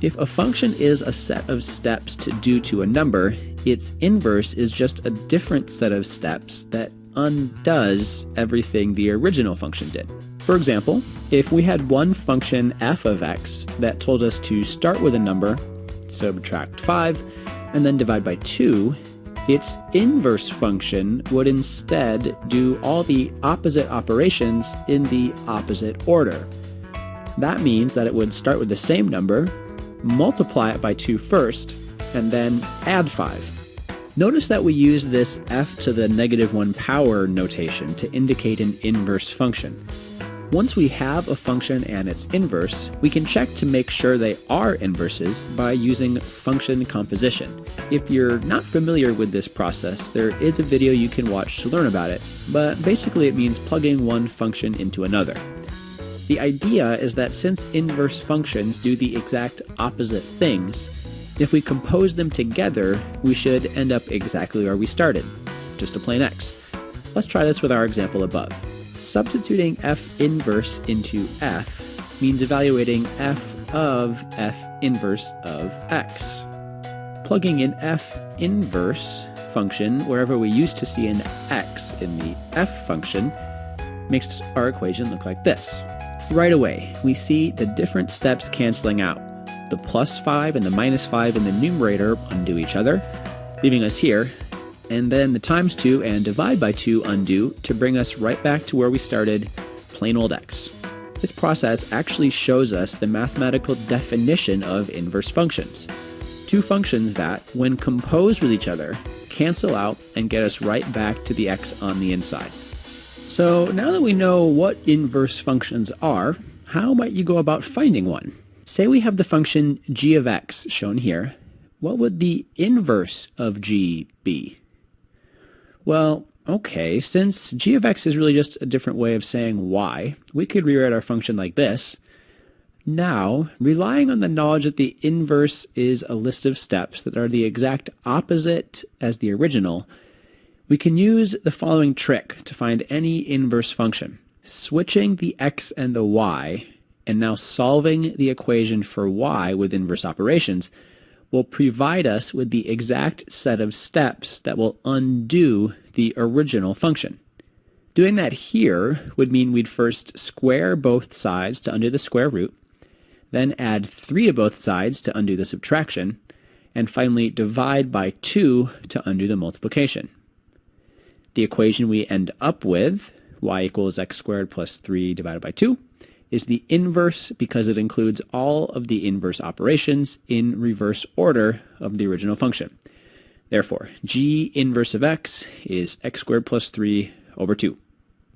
If a function is a set of steps to do to a number, its inverse is just a different set of steps that undoes everything the original function did. For example, if we had one function f of x that told us to start with a number, subtract 5, and then divide by 2, its inverse function would instead do all the opposite operations in the opposite order. That means that it would start with the same number, multiply it by 2 first, and then add 5. Notice that we use this f to the -1 power notation to indicate an inverse function. Once we have a function and its inverse, we can check to make sure they are inverses by using function composition. If you're not familiar with this process, there is a video you can watch to learn about it, but basically it means plugging one function into another. The idea is that since inverse functions do the exact opposite things, if we compose them together, we should end up exactly where we started, just a plain x. Let's try this with our example above. Substituting f inverse into f means evaluating f of f inverse of x. Plugging in f inverse function wherever we used to see an x in the f function makes our equation look like this. Right away, we see the different steps canceling out. The +5 and the -5 in the numerator undo each other, leaving us here, and then the ×2 and divide by 2 undo to bring us right back to where we started, plain old x. This process actually shows us the mathematical definition of inverse functions. Two functions that, when composed with each other, cancel out and get us right back to the x on the inside. So now that we know what inverse functions are, how might you go about finding one? Say we have the function g of x shown here. What would the inverse of g be? Well, okay, since g of x is really just a different way of saying y, we could rewrite our function like this. Now, relying on the knowledge that the inverse is a list of steps that are the exact opposite as the original, we can use the following trick to find any inverse function. Switching the x and the y, and now solving the equation for y with inverse operations, will provide us with the exact set of steps that will undo the original function. Doing that here would mean we'd first square both sides to undo the square root, then add 3 to both sides to undo the subtraction, and finally divide by 2 to undo the multiplication. The equation we end up with, y equals x squared plus 3 divided by 2, is the inverse because it includes all of the inverse operations in reverse order of the original function. Therefore, g inverse of x is x squared plus 3 over 2.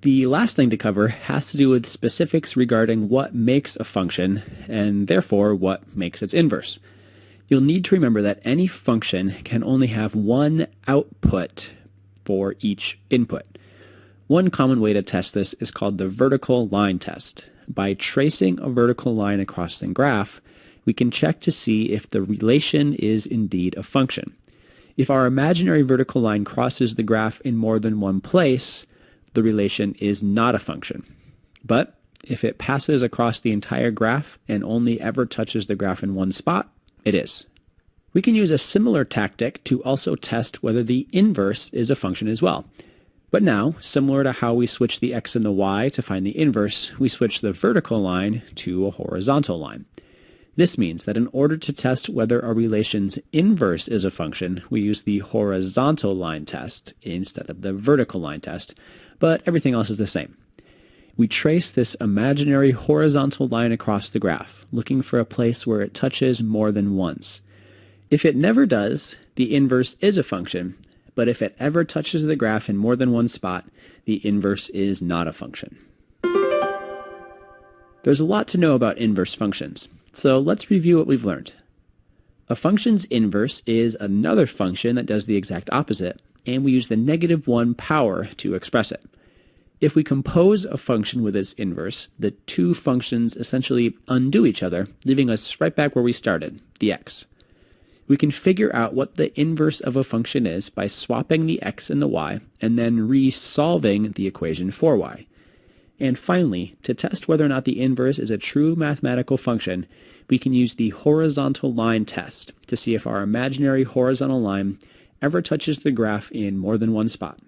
The last thing to cover has to do with specifics regarding what makes a function, and therefore what makes its inverse. You'll need to remember that any function can only have one output for each input. One common way to test this is called the vertical line test. By tracing a vertical line across the graph, we can check to see if the relation is indeed a function. If our imaginary vertical line crosses the graph in more than one place, the relation is not a function. But if it passes across the entire graph and only ever touches the graph in one spot, it is. We can use a similar tactic to also test whether the inverse is a function as well. But now, similar to how we switch the x and the y to find the inverse, we switch the vertical line to a horizontal line. This means that in order to test whether a relation's inverse is a function, we use the horizontal line test instead of the vertical line test, but everything else is the same. We trace this imaginary horizontal line across the graph, looking for a place where it touches more than once. If it never does, the inverse is a function, but if it ever touches the graph in more than one spot, the inverse is not a function. There's a lot to know about inverse functions, so let's review what we've learned. A function's inverse is another function that does the exact opposite, and we use the -1 power to express it. If we compose a function with its inverse, the two functions essentially undo each other, leaving us right back where we started, the x. We can figure out what the inverse of a function is by swapping the x and the y, and then re-solving the equation for y. And finally, to test whether or not the inverse is a true mathematical function, we can use the horizontal line test to see if our imaginary horizontal line ever touches the graph in more than one spot.